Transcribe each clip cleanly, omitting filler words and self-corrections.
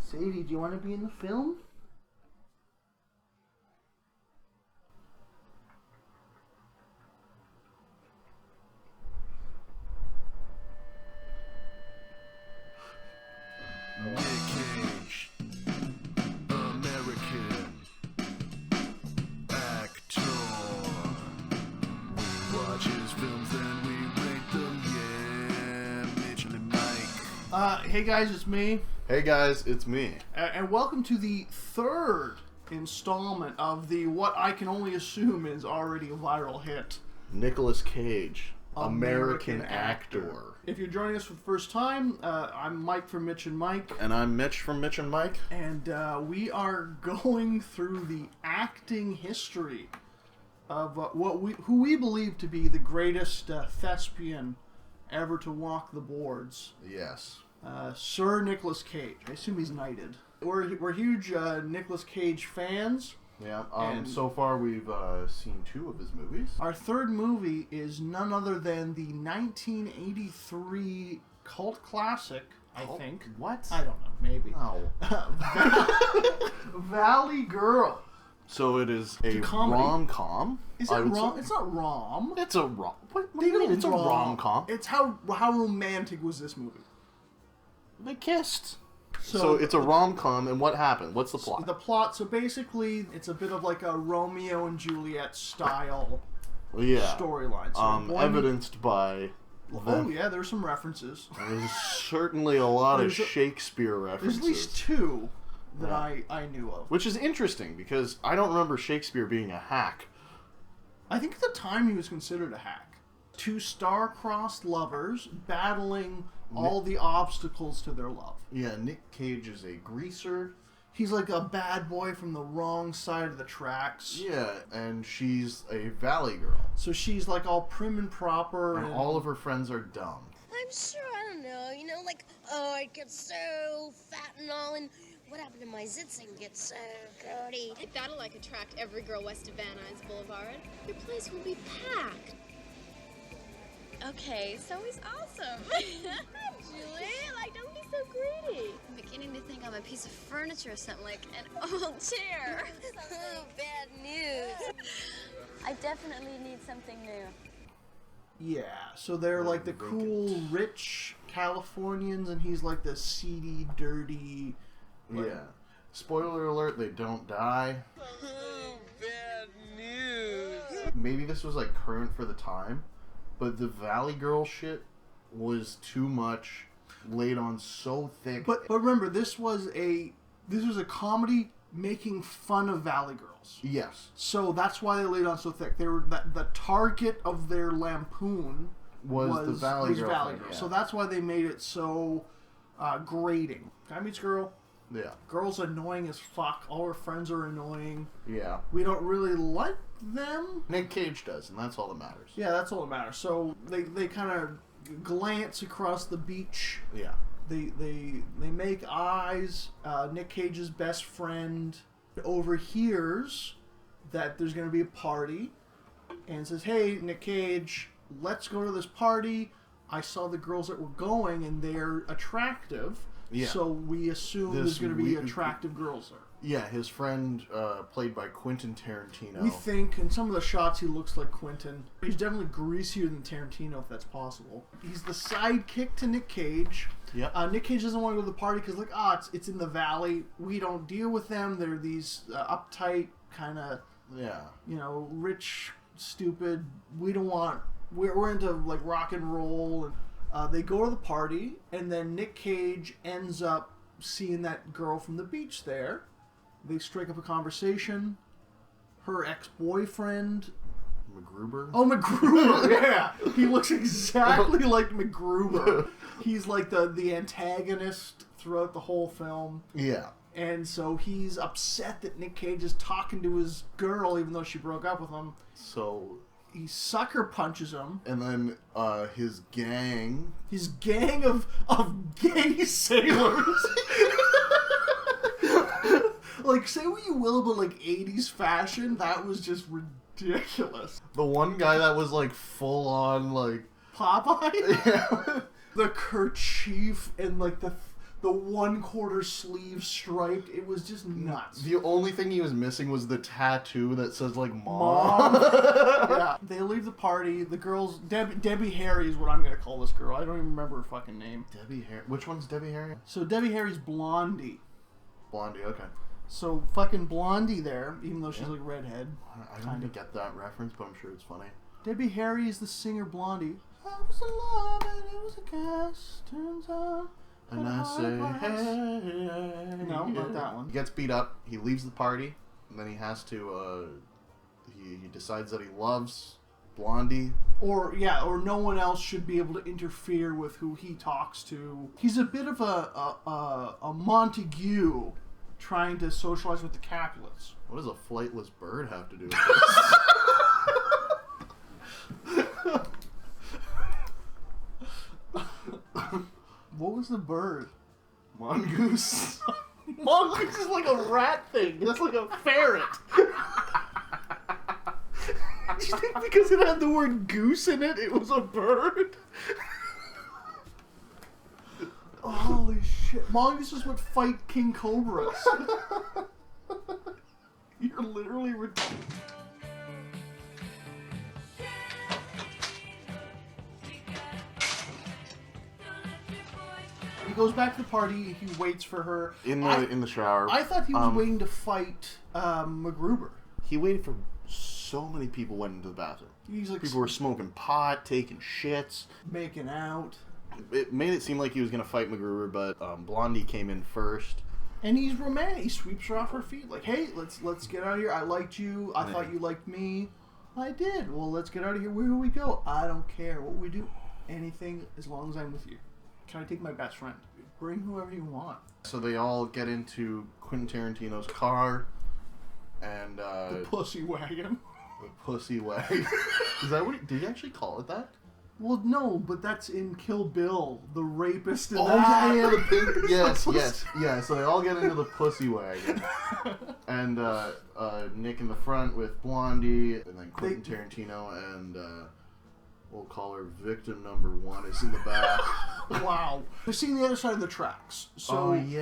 Sadie, do you want to be in the film? Nick Cage, American actor. We watch his films, then we rate them. Yeah, Mitch and Mike. Hey guys, it's me. Hey guys, it's me. And welcome to the third installment of the what I can only assume is already a viral hit, Nicolas Cage, American actor. If you're joining us for the first time, I'm Mike from Mitch and Mike. And I'm Mitch from Mitch and Mike. And we are going through the acting history of who we believe to be the greatest thespian ever to walk the boards. Yes. Sir Nicolas Cage. I assume he's knighted. We're huge Nicolas Cage fans. Yeah. And so far we've seen two of his movies. Our third movie is none other than the 1983 cult classic, I think. What? I don't know. Maybe. No. Valley Girl. So it is a comedy. rom-com. Is it rom? It's not rom. It's a rom. What do you mean? It's a rom-com. It's how romantic was this movie? They kissed. So it's a rom-com, and what happened? What's the plot? The plot, so basically, it's a bit of like a Romeo and Juliet style storyline. So evidenced by... Oh yeah, there's some references. There's certainly a lot of Shakespeare references. There's at least two that I knew of. Which is interesting, because I don't remember Shakespeare being a hack. I think at the time he was considered a hack. Two star-crossed lovers battling all the obstacles to their love. Yeah, Nick Cage is a greaser. He's like a bad boy from the wrong side of the tracks. Yeah, and she's a valley girl. So she's like all prim and proper. And all of her friends are dumb. I'm sure, I don't know, like, oh, I get so fat and all, and what happened to my zits and get so dirty? That'll, like, attract every girl west of Van Nuys Boulevard. Your place will be packed. Okay, so he's awesome. Julie, like, don't be so greedy. I'm beginning to think I'm a piece of furniture or something, like an old chair. Oh, bad news. I definitely need something new. Yeah, so they're like the cool, rich Californians, and he's like the seedy, dirty... Yeah. Spoiler alert, they don't die. Oh, bad news. Maybe this was like current for the time, but the Valley Girl shit was too much, laid on so thick. But remember, this was a comedy making fun of Valley Girls. Yes. So that's why they laid on so thick. They were the target of their lampoon was the Valley Girl. Yeah. So that's why they made it so grating. Guy meets girl. Yeah. Girl's annoying as fuck. All her friends are annoying. Yeah. We don't really like them. Nick Cage does, and that's all that matters. Yeah, that's all that matters. So they kind of glance across the beach. Yeah. They make eyes. Nick Cage's best friend overhears that there's going to be a party and says, "Hey, Nick Cage, let's go to this party. I saw the girls that were going and they're attractive." Yeah. So we assume there's going to be attractive girls there. Yeah, his friend, played by Quentin Tarantino. We think, in some of the shots, he looks like Quentin. He's definitely greasier than Tarantino, if that's possible. He's the sidekick to Nick Cage. Yep. Nick Cage doesn't want to go to the party because, it's in the valley. We don't deal with them. They're these uptight, kind of, rich, stupid. We don't want... We're into, rock and roll. And they go to the party, and then Nick Cage ends up seeing that girl from the beach there. They strike up a conversation. Her ex-boyfriend... MacGruber? Oh, MacGruber, yeah. He looks exactly like MacGruber. He's like the antagonist throughout the whole film. Yeah. And so he's upset that Nick Cage is talking to his girl, even though she broke up with him. So... He sucker punches him. And then his gang... His gang of gay sailors... say what you will about, 80s fashion, that was just ridiculous. The one guy that was, full on, Popeye? Yeah. The kerchief and, the 1/4 sleeve striped. It was just nuts. The only thing he was missing was the tattoo that says, like, Mom. Yeah. They leave the party. The girls... Debbie Harry is what I'm going to call this girl. I don't even remember her fucking name. Debbie Harry. Which one's Debbie Harry? So Debbie Harry's Blondie. Blondie, okay. So fucking Blondie there, even though she's like redhead. I don't even get that reference, but I'm sure it's funny. Debbie Harry is the singer Blondie. I was in love and it was a gas. Turns out... And I say, hey. No, not that one. He gets beat up. He leaves the party. And then he has to, he decides that he loves Blondie. Or no one else should be able to interfere with who he talks to. He's a bit of a Montague trying to socialize with the Capulets. What does a flightless bird have to do with this? What was the bird? Mongoose. Mongoose is like a rat thing. That's like a ferret. Do you think because it had the word goose in it, it was a bird? Holy shit. Mongooses would fight king cobras. You're literally ridiculous. He goes back to the party. He waits for her In the shower. I thought he was waiting to fight MacGruber. He waited for so many people went into the bathroom. He's like People were smoking pot, taking shits. making out, It made it seem like he was gonna fight MacGruber, but Blondie came in first. and he's romantic. He sweeps her off her feet, like, "Hey, let's get out of here. I liked you. I thought you liked me. I did. Well, let's get out of here. Where do we go? I don't care what we do. Anything as long as I'm with you. Can I take my best friend? Bring whoever you want." So they all get into Quentin Tarantino's car, and The pussy wagon. the pussy wagon. Is that what? Did he actually call it that? Well, no, but that's in Kill Bill, the rapist in Oh that. yeah, the pink. Yes, The yes, yeah. So they all get into the pussy wagon, and Nick in the front with Blondie, and then Quentin Tarantino, and we'll call her victim number 1 is in the back. Wow. They're seeing the other side of the tracks. So these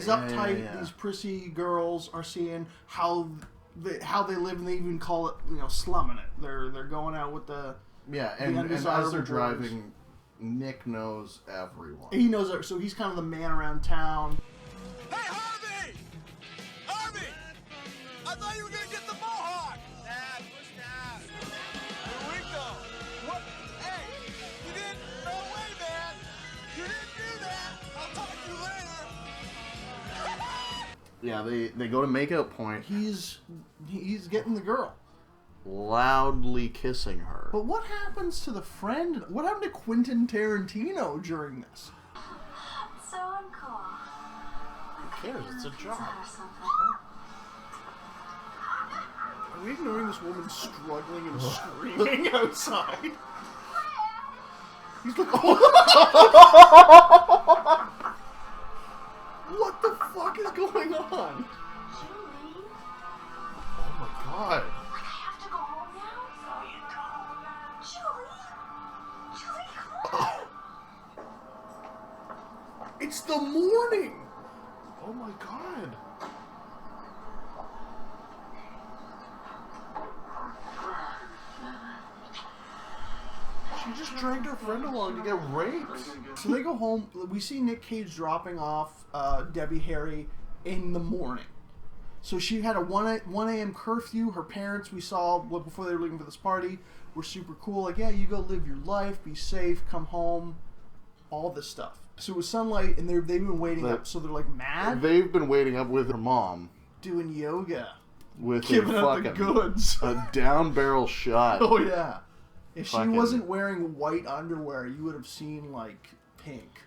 uptight, these prissy girls are seeing how they live, and they even call it, slumming it. They're going out with the and as undesirable they're boys. driving, Nick knows everyone. He knows her, so he's kind of the man around town. Hey, Harvey! Harvey! I thought you were gonna get the mohawk! Nah, push down. Here we go. What? Hey! You didn't? No way, man! You didn't do that! I'll talk to you later! Yeah, they go to makeout point, He's getting the girl. loudly kissing her. But what happens to the friend? What happened to Quentin Tarantino during this? So uncool. Who cares? It's a job. Are we ignoring this woman struggling and screaming outside? He's like, what the fuck is going on? Julie, Oh my god. I have to go home now? No, you don't. Julie, come on. It's the morning. Oh my god. She just dragged her friend along to get raped. So they go home. We see Nick Cage dropping off Debbie Harry in the morning. So she had a 1 a.m. curfew. Her parents, we saw before they were leaving for this party, were super cool. Like, yeah, you go live your life, be safe, come home, all this stuff. So it was sunlight, and they've been waiting up. So they're like mad, They've been waiting up with her mom doing yoga, with giving a out the fucking goods. a down barrel shot. Oh yeah. If Fucking- she wasn't wearing white underwear, you would have seen like pink.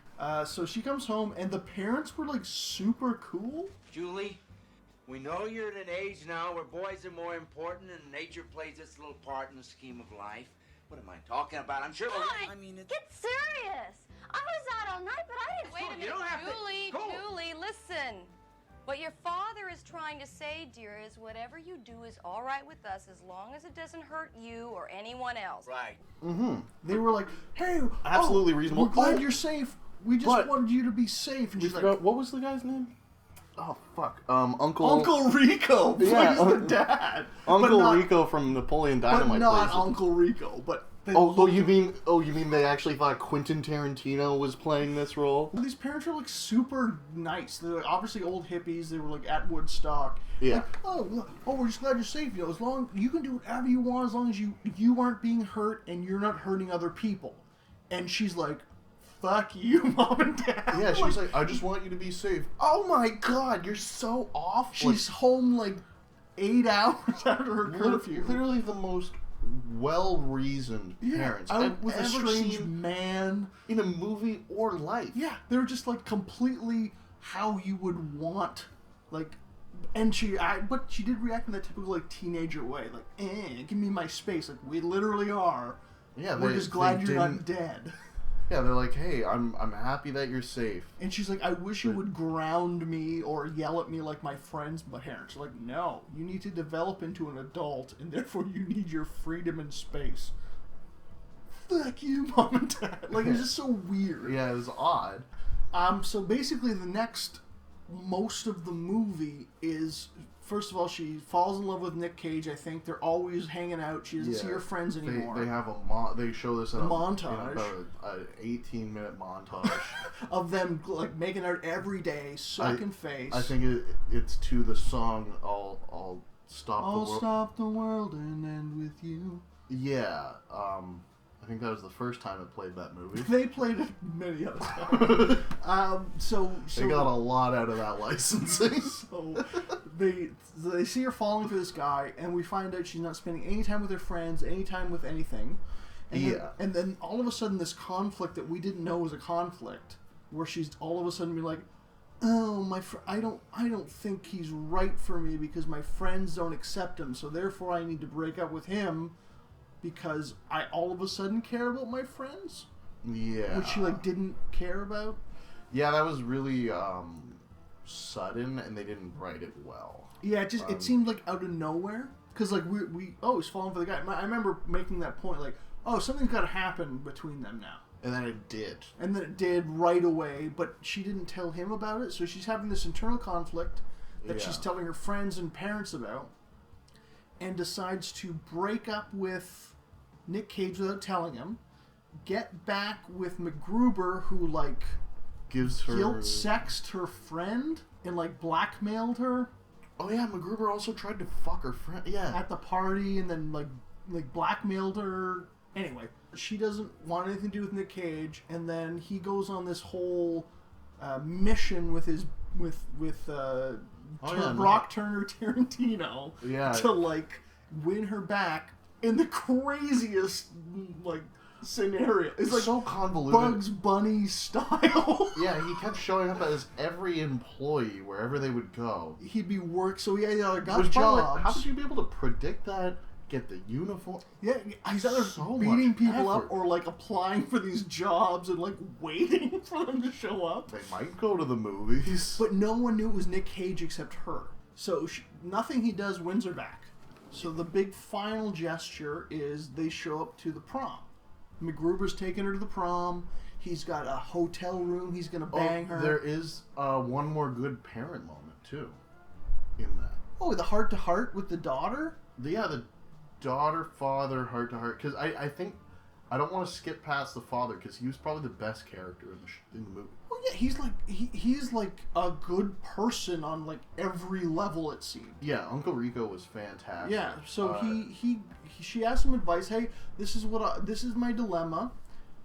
So she comes home, and the parents were like super cool. Julie, we know you're at an age now where boys are more important and nature plays its little part in the scheme of life. What am I talking about? I'm sure. I mean, it's... Get serious. I was out all night, but I didn't. Wait a minute, you don't have to- Julie, Go. Julie, listen. What your father is trying to say, dear, is whatever you do is all right with us as long as it doesn't hurt you or anyone else. Right. Mm-hmm. They were like, "Hey, Absolutely reasonable. We're glad Oh. you're safe. we just But wanted you to be safe. And We she's like, forgot, what was the guy's name? Oh, fuck. Uncle Uncle Rico plays the dad. Uncle Rico from Napoleon Dynamite But not plays it. Uncle Rico, but... You mean they actually thought Quentin Tarantino was playing this role? These parents are like super nice. They're like, obviously old hippies. They were like at Woodstock. Yeah. Like, we're just glad you're safe. You know, as long you can do whatever you want, as long as you aren't being hurt and you're not hurting other people. And she's like, "Fuck you, Mom and Dad." Yeah, she's like, "I just want you to be safe." Oh my God, you're so off. She's home like 8 hours after her curfew. Literally the most well-reasoned parents out with a ever strange seen man in a movie or life. Yeah, they're just like completely how you would want, like, and but she did react in that typical like teenager way, like, give me my space. Like, we literally are. Yeah, we're just glad you're not dead. Yeah, they're like, "Hey, I'm happy that you're safe." And she's like, "I wish you would ground me or yell at me like my friends." But parents are like, "No, you need to develop into an adult, and therefore you need your freedom and space." Fuck you, Mom and Dad. Like, it's just so weird. Yeah, it was odd. So basically, most of the movie is, first of all, she falls in love with Nick Cage. I think they're always hanging out. She doesn't see her friends anymore. They have they show this in montage, about an 18-minute montage of them like making out every day, sucking face. I think it's to the song "I'll Stop the World." I'll stop the world and end with you. Yeah, I think that was the first time it played that movie. They played it many other times. So they got a lot out of that licensing. So they see her falling for this guy, and we find out she's not spending any time with her friends, any time with anything. And then all of a sudden, this conflict that we didn't know was a conflict, where she's all of a sudden be like, "Oh, I don't think he's right for me because my friends don't accept him, so therefore I need to break up with him." Because I all of a sudden care about my friends? Yeah. Which she, like, didn't care about? Yeah, that was really sudden, and they didn't write it well. Yeah, it seemed, like, out of nowhere. Because, like, he's falling for the guy. I remember making that point, like, something's got to happen between them now. And then it did. And then it did right away, but she didn't tell him about it, so she's having this internal conflict that she's telling her friends and parents about, and decides to break up with Nick Cage without telling him, get back with MacGruber, who, like, gives her guilt-sexed her friend and, like, blackmailed her. Oh yeah, MacGruber also tried to fuck her friend. Yeah, at the party, and then like blackmailed her. Anyway, she doesn't want anything to do with Nick Cage, and then he goes on this whole mission with Brock Turner Tarantino to like win her back in the craziest like scenario. It's like so convoluted, Bugs Bunny style. Yeah, he kept showing up as every employee wherever they would go. He'd be so he either got Which, jobs. like, how would you be able to predict that? Get the uniform? Yeah, he's either beating people up or like applying for these jobs and like waiting for them to show up. They might go to the movies, but no one knew it was Nick Cage except her. So nothing he does wins her back. So the big final gesture is they show up to the prom. MacGruber's taking her to the prom. He's got a hotel room. He's gonna bang her. There is one more good parent moment too in that. Oh, the heart to heart with the daughter. Yeah, the daughter father heart to heart, because I think I don't want to skip past the father because he was probably the best character in the movie. Well, yeah, he's like a good person on like every level, it seemed. Yeah, Uncle Rico was fantastic. Yeah, so she asked him advice. Hey, this is my dilemma.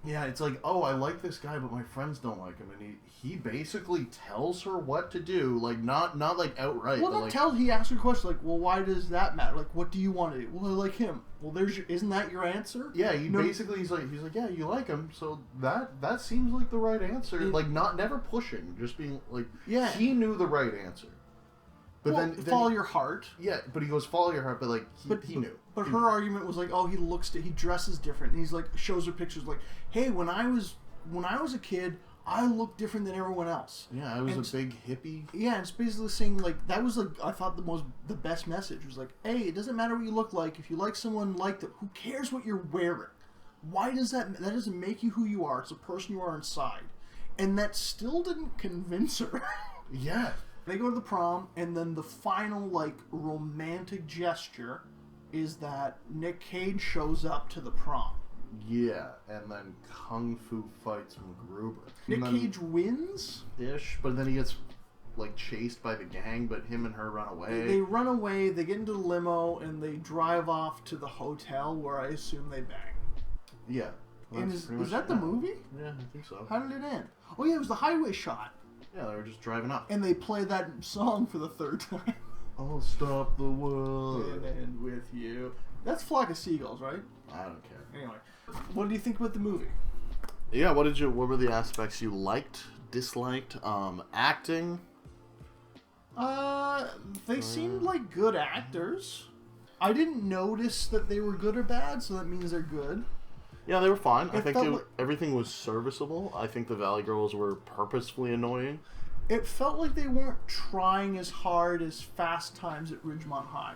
Yeah, it's like, oh, I like this guy, but my friends don't like him, and he basically tells her what to do, like not like outright. Well, but not he asks her a question like, well, why does that matter? Like, what do you want to do? Well, I like him. Well, isn't that your answer? Yeah, basically he's like, yeah, you like him, so that seems like the right answer. Like, never pushing, just being like, yeah, he knew the right answer. But then follow your heart. Yeah, but he goes follow your heart, but like he knew. But her argument was like, oh, he dresses different, and he's like shows her pictures like, hey, when I was a kid, I looked different than everyone else. Yeah, I was a big hippie. Yeah, it's basically saying like that was like I thought the best message was like, hey, it doesn't matter what you look like. If you like someone like that, who cares what you're wearing? Why does that doesn't make you who you are? It's the person you are inside. And that still didn't convince her. Yeah. They go to the prom, and then the final, like, romantic gesture is that Nick Cage shows up to the prom. Yeah, and then Kung Fu fights MacGruber. Nick Cage wins? Ish, but then he gets, like, chased by the gang, but him and her run away. They run away, they get into the limo, and they drive off to the hotel where I assume they bang. Yeah. Well, And is that the movie? Yeah, I think so. How did it end? Oh yeah, it was the highway shot. Yeah, they were just driving up. And they play that song for the third time. I'll stop the world. And end with you. That's Flock of Seagulls, right? I don't care. Anyway, what do you think about the movie? Yeah, what were the aspects you liked, disliked? Acting? They seemed like good actors. I didn't notice that they were good or bad, so that means they're good. Yeah, they were fine. I think like, everything was serviceable. I think the Valley Girls were purposefully annoying. It felt like they weren't trying as hard as Fast Times at Ridgemont High.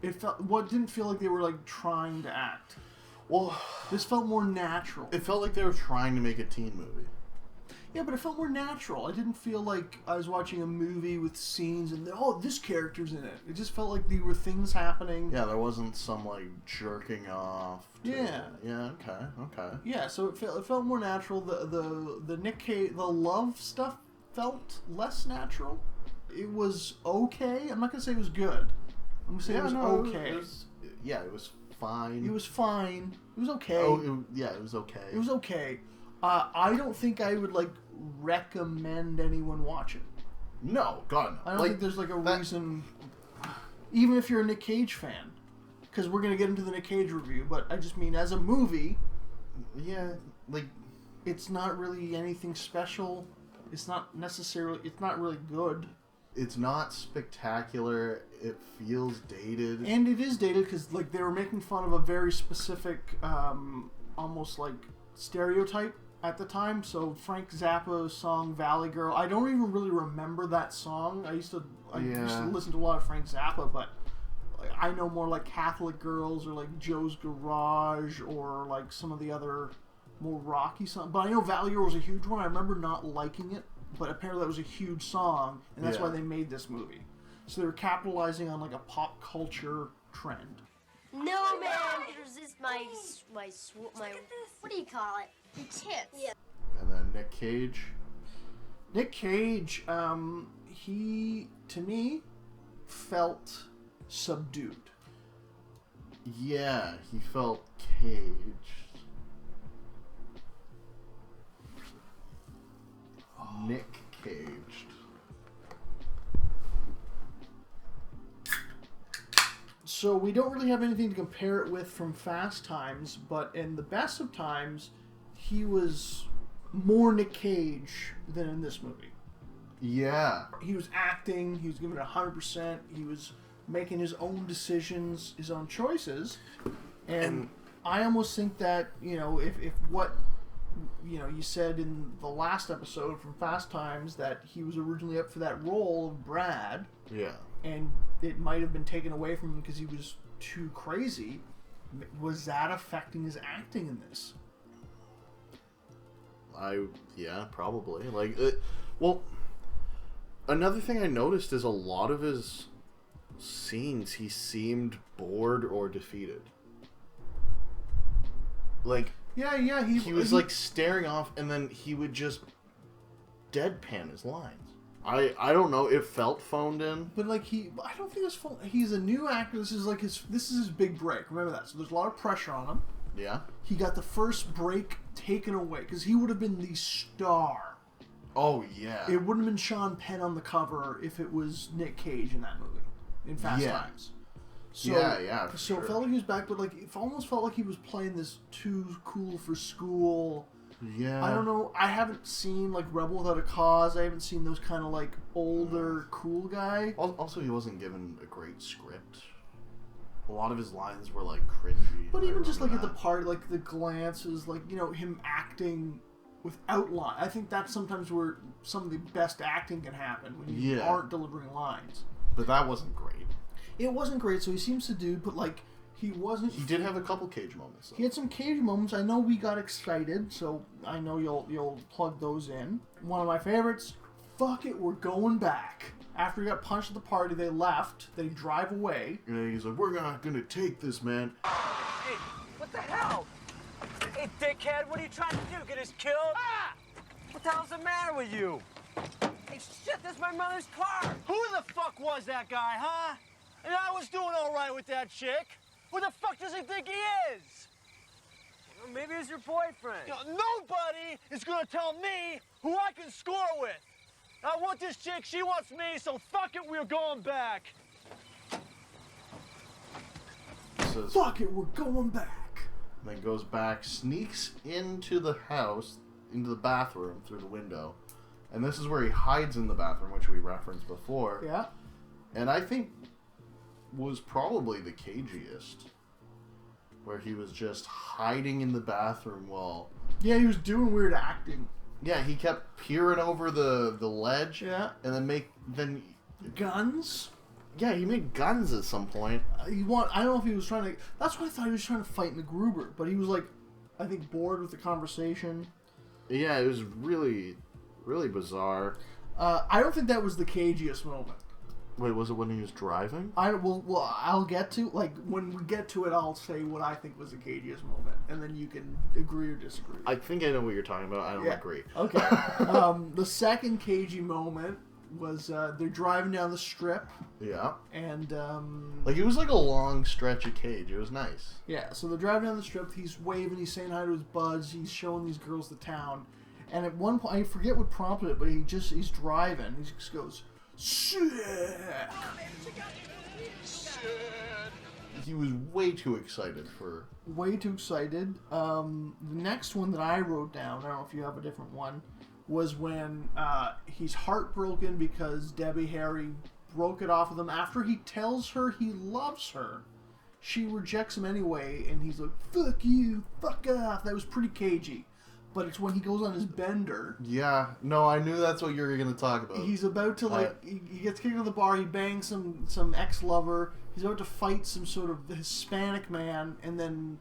Didn't feel like they were like trying to act. Well, this felt more natural. It felt like they were trying to make a teen movie. Yeah, but it felt more natural. I didn't feel like I was watching a movie with scenes and this character's in it. It just felt like there were things happening. Yeah, there wasn't some like jerking off. Yeah. Yeah. Okay. Yeah, so it felt more natural. The Nick Cage, the love stuff felt less natural. It was okay. I'm not gonna say it was good. I'm gonna say it was okay. It was fine. It was fine. It was okay. It was okay. It was okay. I don't think I would like recommend anyone watch it. No, God, no. I don't think there's like a reason, even if you're a Nick Cage fan, because we're gonna get into the Nick Cage review. But I just mean as a movie, yeah, like it's not really anything special. It's not really good. It's not spectacular. It feels dated, and it is dated because like they were making fun of a very specific, almost like stereotype at the time. So Frank Zappa's song Valley Girl, I don't even really remember that song. I used to listen to a lot of Frank Zappa, but like, I know more like Catholic Girls or like Joe's Garage or like some of the other more rocky songs. But I know Valley Girl was a huge one. I remember not liking it, but apparently that was a huge song, and that's why they made this movie. So they were capitalizing on like a pop culture trend. No man can resist my what do you call it? Your tits. Yeah. And then Nick Cage. Nick Cage, he to me felt subdued. Yeah, he felt caged. Nick Caged. So we don't really have anything to compare it with from Fast Times, but in the best of times, he was more Nick Cage than in this movie. Yeah. He was acting, he was giving it 100%, he was making his own decisions, his own choices, and I almost think that, if what, you said in the last episode from Fast Times that he was originally up for that role of Brad. Yeah. And it might have been taken away from him because he was too crazy. Was that affecting his acting in this? Yeah, probably. Another thing I noticed is a lot of his scenes, he seemed bored or defeated. He was like staring off, and then he would just deadpan his lines. I don't know. It felt phoned in. But I don't think it's phoned. He's a new actor. This is his big break. Remember that. So there's a lot of pressure on him. Yeah. He got the first break taken away because he would have been the star. Oh yeah. It wouldn't have been Sean Penn on the cover if it was Nick Cage in that movie in Fast Times. So, yeah. So it felt like he was back, but it almost felt like he was playing this too cool for school. Yeah. I don't know. I haven't seen Rebel Without a Cause. I haven't seen those kind of older cool guy. Also, he wasn't given a great script. A lot of his lines were cringy. But even just at the party, the glances, him acting without line. I think that's sometimes where some of the best acting can happen when you aren't delivering lines. But that wasn't great. It wasn't great. So he seems subdued, but He wasn't. He did have a couple Cage moments, though. He had some Cage moments. I know we got excited, so I know you'll plug those in. One of my favorites. Fuck it, we're going back. After he got punched at the party, they left. They drive away. And he's like, "We're not gonna take this, man." Hey, what the hell? Hey, dickhead, what are you trying to do? Get us killed? Ah! What the hell's the matter with you? Hey, shit, that's my mother's car. Who the fuck was that guy, huh? And I was doing all right with that chick. Who the fuck does he think he is? Well, maybe he's your boyfriend. You know, nobody is gonna tell me who I can score with. I want this chick, she wants me, so fuck it, we're going back. Says, Fuck it, we're going back. and then goes back, sneaks into the house, into the bathroom through the window. And this is where he hides in the bathroom, which we referenced before. Yeah. And I think was probably the cagiest. Where he was just hiding in the bathroom while... Yeah, he was doing weird acting. Yeah, he kept peering over the ledge. Yeah. And then... Guns? Yeah, he made guns at some point. I don't know if he was trying to... That's why I thought he was trying to fight MacGruber. But he was, like, I think bored with the conversation. Yeah, it was really, really bizarre. I don't think that was the cagiest moment. Wait, was it when he was driving? I'll get to... Like, when we get to it, I'll say what I think was the cagiest moment. And then you can agree or disagree. I think I know what you're talking about. I don't agree. Okay. The second cagey moment was they're driving down the strip. Yeah. And... Like, it was like a long stretch of Cage. It was nice. Yeah, so they're driving down the strip. He's waving. He's saying hi to his buds. He's showing these girls the town. And at one point, I forget what prompted it, but he's driving. He just goes, "Sick!" He was way too excited for... Way too excited. The next one that I wrote down, I don't know if you have a different one, was when he's heartbroken because Debbie Harry broke it off with him. After he tells her he loves her, she rejects him anyway, and he's like, "Fuck you, fuck off." That was pretty cagey. But it's when he goes on his bender. Yeah. No, I knew that's what you were going to talk about. He's about to, he gets kicked out of the bar, he bangs some ex-lover, he's about to fight some sort of Hispanic man, and then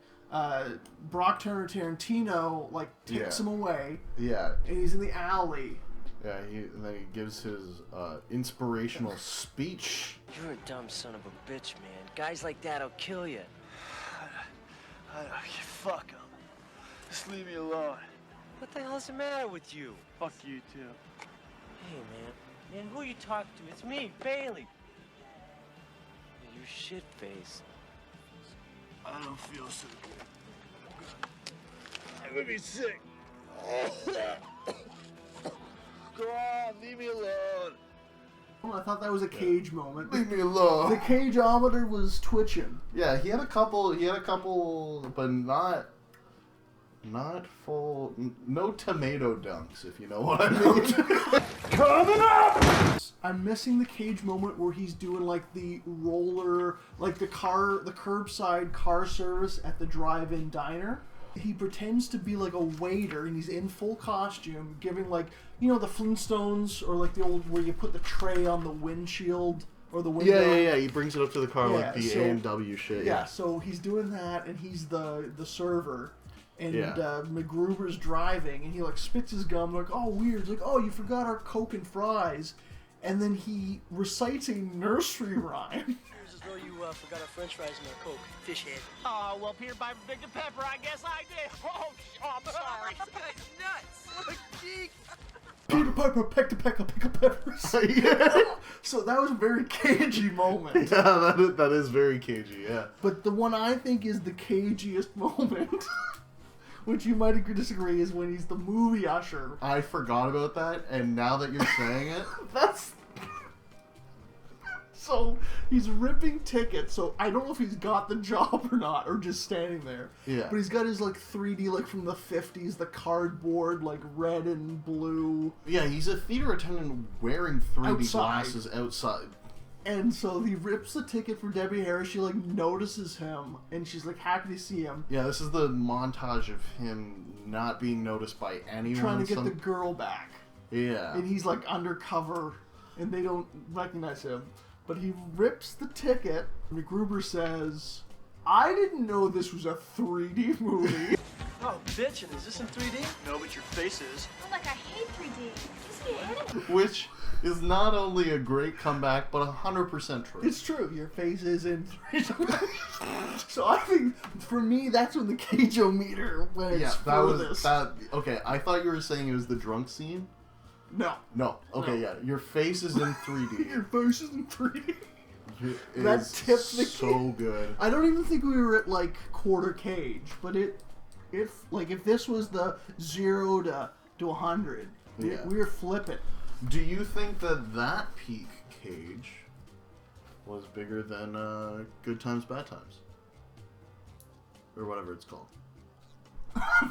Brock Turner Tarantino, takes him away. Yeah. And he's in the alley. Yeah, and then he gives his inspirational speech. You're a dumb son of a bitch, man. Guys like that'll kill you. Fuck him. Just leave me alone. What the hell's the matter with you? Fuck you, too. Hey, man. Man, who you talking to? It's me, Bailey. You shit-faced. I don't feel so good. I'm gonna be sick. Go on, leave me alone. I thought that was a Cage moment. Leave me alone. The Cageometer was twitching. Yeah, he had a couple, but not full, no tomato dunks, if you know what I mean. Coming up! I'm missing the Cage moment where he's doing the roller, the curbside car service at the drive-in diner. He pretends to be a waiter, and he's in full costume, giving the Flintstones, or the old where you put the tray on the windshield or the window. Yeah. He brings it up to the car A&W shit. Yeah, so he's doing that, and he's the server. And Yeah. MacGruber's driving, and he spits his gum, "Oh, weird." He's "Oh, you forgot our Coke and fries." And then he recites a nursery rhyme. It's as though you forgot our french fries and our Coke. Fish head. Oh, well, Peter Piper picked a pepper. I guess I did. Oh, I'm sorry. That's nuts. What a geek. Peter Piper pecked a peck of pickled peppers. Yeah. So that was a very cagey moment. Yeah, that is very cagey, yeah. But the one I think is the cagiest moment, which you might agree disagree, is when he's the movie usher. I forgot about that, and now that you're saying it... That's... So, he's ripping tickets, so I don't know if he's got the job or not, or just standing there. Yeah. But he's got his 3D, from the 50s, the cardboard, red and blue. Yeah, he's a theater attendant wearing 3D Outside. glasses outside. And so he rips the ticket for Debbie Harris. She notices him, and she's happy to see him. Yeah, this is the montage of him not being noticed by anyone. Trying to get the girl back. Yeah. And he's undercover, and they don't recognize him. But he rips the ticket. MacGruber says, I didn't know this was a 3D movie. Oh, bitch, and is this in 3D? No, but your face is. Oh, like I hate 3D. Just be hitting. Which is not only a great comeback, but 100% true. It's true. Your face is in 3D. So I think, for me, that's when the Cage-o-meter went furthest. Okay, I thought you were saying it was the drunk scene. No. Okay, yeah. Your face is in 3D. Your face is in 3D. That tipped the so good. I don't even think we were at like quarter Cage, but it like if this was the 0 to 100, Yeah. we were flipping. Do you think that peak Cage was bigger than Good Times, Bad Times? Or whatever it's called.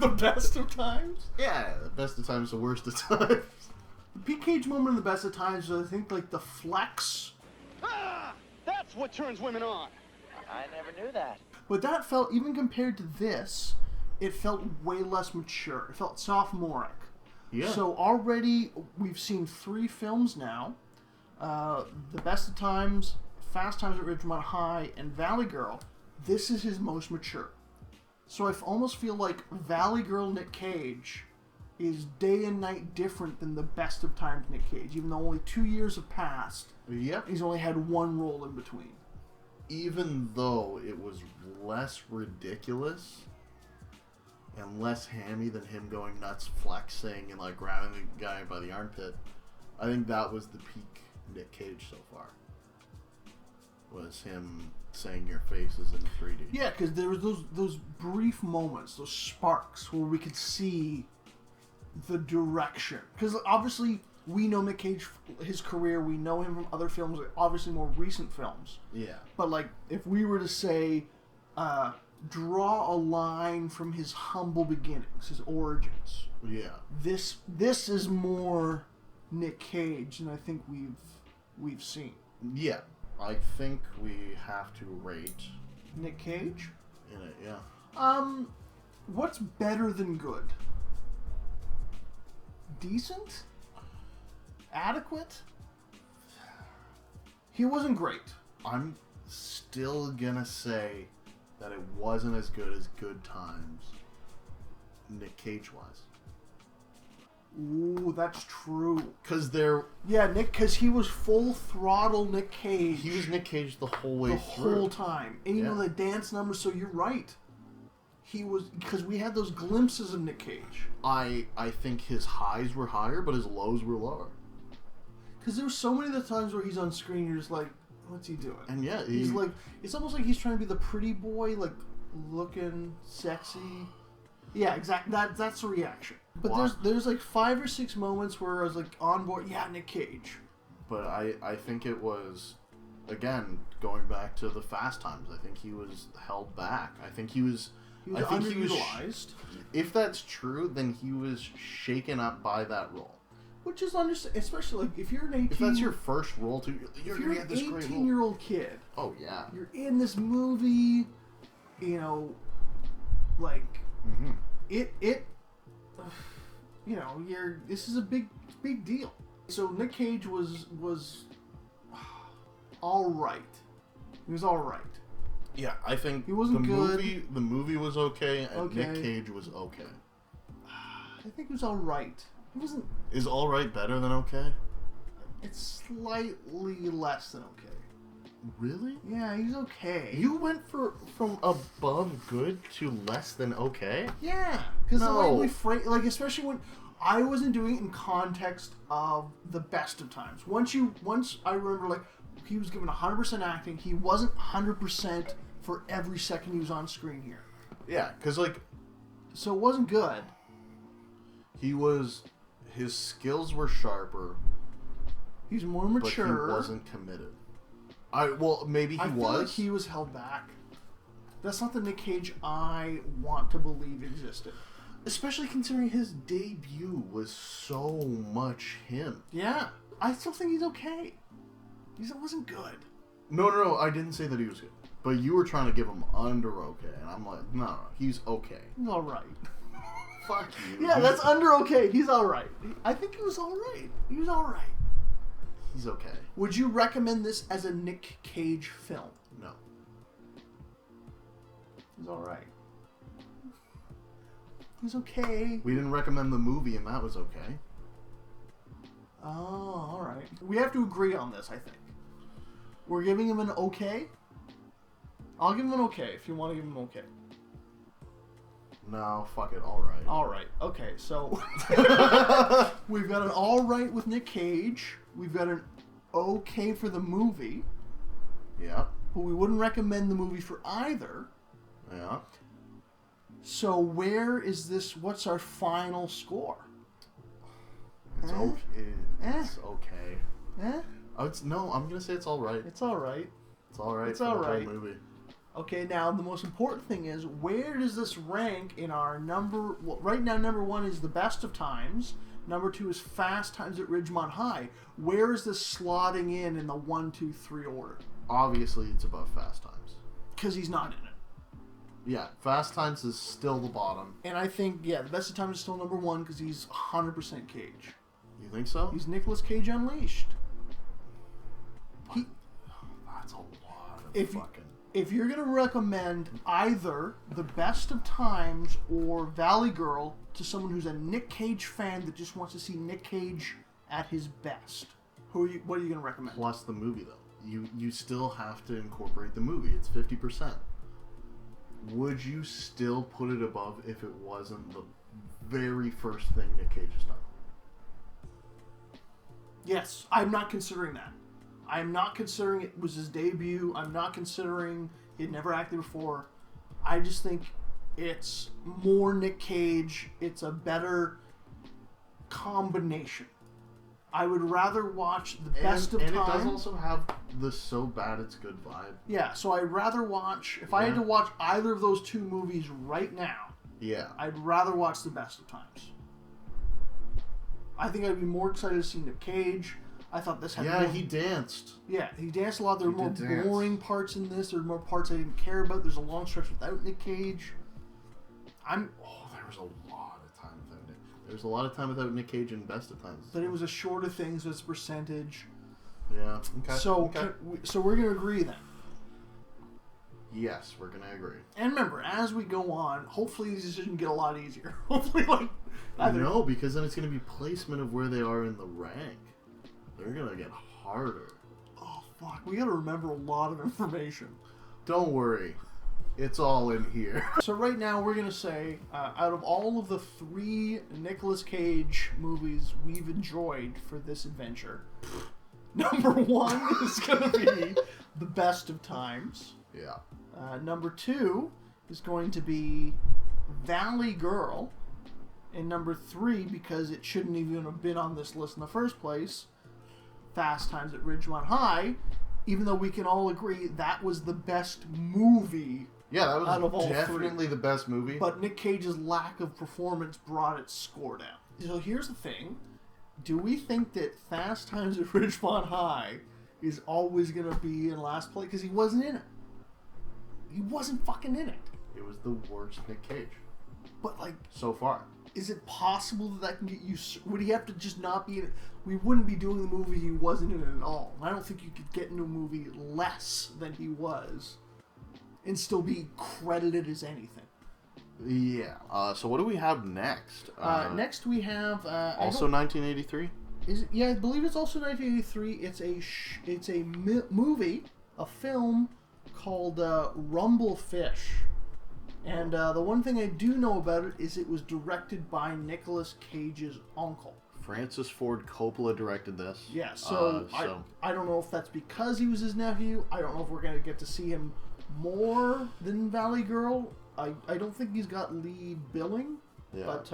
The best of times? Yeah, the best of times, the worst of times. The peak Cage moment in the best of times was, I think, like the flex. That's what turns women on. I never knew that. But that felt, even compared to this, it felt way less mature. It felt sophomoric. Yeah. So already we've seen 3 films now. The Best of Times, Fast Times at Ridgemont High, and Valley Girl. This is his most mature. So I almost feel like Valley Girl Nick Cage is day and night different than the Best of Times Nick Cage, even though only 2 years have passed. Yep. He's only had 1 role in between. Even though it was less ridiculous and less hammy than him going nuts, flexing, and like grabbing the guy by the armpit, I think that was the peak Nick Cage so far. Was him saying your face is in 3D. Yeah, because there was those brief moments, those sparks, where we could see the direction. Because obviously we know Nick Cage, his career, we know him from other films, obviously more recent films. Yeah. But like, if we were to say, draw a line from his humble beginnings, his origins. Yeah. This is more Nick Cage than I think we've seen. Yeah. I think we have to rate Nick Cage? in it, yeah. What's better than good? Decent? Adequate? He wasn't great. I'm still gonna say that it wasn't as good as Good Times Nick Cage was. Ooh, that's true. Yeah, because he was full throttle Nick Cage. He was Nick Cage the whole way the through. whole time. And you know the dance numbers, so you're right. He was, because we had those glimpses of Nick Cage. I think his highs were higher, but his lows were lower. Because there were so many of the times where he's on screen, you're just like, what's he doing? And yeah, he's like, it's almost like he's trying to be the pretty boy, like looking sexy. Yeah, exactly. That's the reaction. But there's like 5 or 6 moments where I was like on board. Yeah, Nick Cage. But I think it was, again, going back to the Fast Times. I think he was held back. I think he was. He was underutilized. If that's true, then he was shaken up by that role. Which is understandable, especially like if you're an 18. If that's your first role, too, you're an 18-year-old kid. Oh yeah. You're in this movie, you know, like it. You know, this is a big deal. So Nick Cage was all right. He was all right. Yeah, I think he wasn't good. The movie was okay, and Nick Cage was okay. I think he was all right. He wasn't. Is all right better than okay? It's slightly less than okay. Really? Yeah, he's okay. You went from above good to less than okay? Yeah, because the way we frame, like, especially when I wasn't doing it in context of the Best of Times. Once I remember, like, he was given 100% acting. He wasn't 100% for every second he was on screen here. Yeah, because like, so it wasn't good. His skills were sharper. He's more mature. But he wasn't committed. Maybe he was. I feel like he was held back. That's not the Nick Cage I want to believe existed. Especially considering his debut was so much him. Yeah. I still think he's okay. He wasn't good. No, I didn't say that he was good. But you were trying to give him under okay, and I'm like, no, he's okay. He's alright. Fuck you. Yeah, that's under okay. He's alright. I think he was alright. He was alright. He's okay. Would you recommend this as a Nick Cage film? No. He's alright. He's okay. We didn't recommend the movie, and that was okay. Oh, alright. We have to agree on this, I think. We're giving him an okay? I'll give him an okay if you want to give him an okay. No, fuck it, alright. Alright, okay, so we've got an alright with Nick Cage. We've got an okay for the movie. Yeah. But we wouldn't recommend the movie for either. Yeah. So where is this? What's our final score? It's okay. It's okay. Eh? I'm gonna say it's alright. It's alright. It's alright. It's for alright. The whole movie. Okay, now the most important thing is, where does this rank in our number... Well, right now, number 1 is The Best of Times. Number 2 is Fast Times at Ridgemont High. Where is this slotting in the 1, 2, 3 order? Obviously, it's above Fast Times. Because he's not in it. Yeah, Fast Times is still the bottom. And I think, The Best of Times is still number 1 because he's 100% Cage. You think so? He's Nicolas Cage Unleashed. That's a lot of fucking... If you're going to recommend either The Best of Times or Valley Girl to someone who's a Nick Cage fan that just wants to see Nick Cage at his best, what are you going to recommend? Plus the movie, though. You still have to incorporate the movie. It's 50%. Would you still put it above if it wasn't the very first thing Nick Cage has done? Yes, I'm not considering that. I'm not considering it was his debut. I'm not considering he'd never acted before. I just think it's more Nick Cage. It's a better combination. I would rather watch The Best of Time. And it does also have the so bad it's good vibe. Yeah, so I'd rather watch... If I had to watch either of those two movies right now, I'd rather watch The Best of Times. I think I'd be more excited to see Nick Cage. I thought this had more... he danced. Yeah, he danced a lot. There were more boring parts in this. There were more parts I didn't care about. There's a long stretch without Nick Cage. There was a lot of time without Nick. There was a lot of time without Nick Cage in Best of Times. But it was a shorter thing, so it's percentage. Yeah, okay. So we're going to agree then. Yes, we're going to agree. And remember, as we go on, hopefully these decisions get a lot easier. Hopefully, No, because then it's going to be placement of where they are in the rank. They're going to get harder. Oh, fuck. We got to remember a lot of information. Don't worry. It's all in here. So right now, we're going to say, out of all of the 3 Nicolas Cage movies we've enjoyed for this adventure, number 1 is going to be The Best of Times. Yeah. Number 2 is going to be Valley Girl. And number 3, because it shouldn't even have been on this list in the first place, Fast Times at Ridgemont High, even though we can all agree that was the best movie. Yeah, that was out of all definitely 3. the best movie. But Nick Cage's lack of performance brought its score down. So here's the thing. Do we think that Fast Times at Ridgemont High is always going to be in last place? Because he wasn't in it. He wasn't fucking in it. It was the worst Nick Cage. But, so far. Is it possible that can get you... Would he have to just not be in it? We wouldn't be doing the movie he wasn't in it at all. I don't think you could get into a movie less than he was and still be credited as anything. Yeah. So what do we have next? Next we have... also 1983? I believe it's also 1983. It's a movie, a film called Rumblefish. And the one thing I do know about it is it was directed by Nicolas Cage's uncle. Francis Ford Coppola directed this. Yeah, so I don't know if that's because he was his nephew. I don't know if we're going to get to see him more than Valley Girl. I don't think he's got lead billing. Yeah. But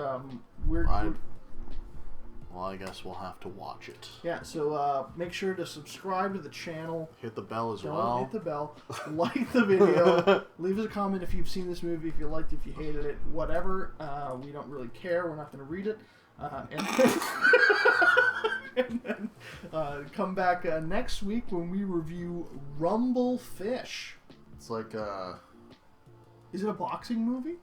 well, I guess we'll have to watch it. Yeah, so make sure to subscribe to the channel. Hit the bell as well. Don't hit the bell. Like the video. Leave us a comment if you've seen this movie, if you liked it, if you hated it, whatever. We don't really care. We're not going to read it. And then come back next week when we review Rumblefish. It's like Is it a boxing movie?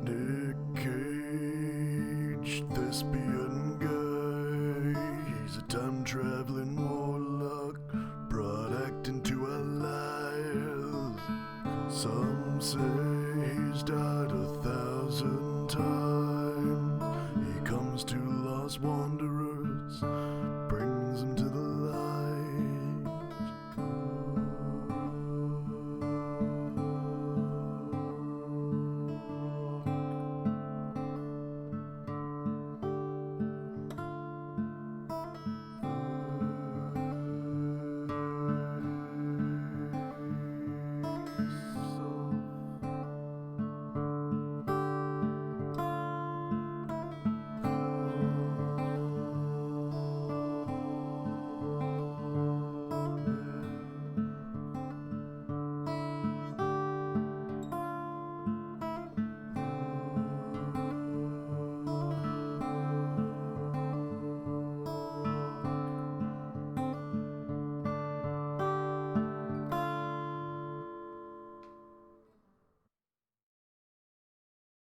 Nick Cage. Some say he's died 1,000 times. He comes to Lost Wanderer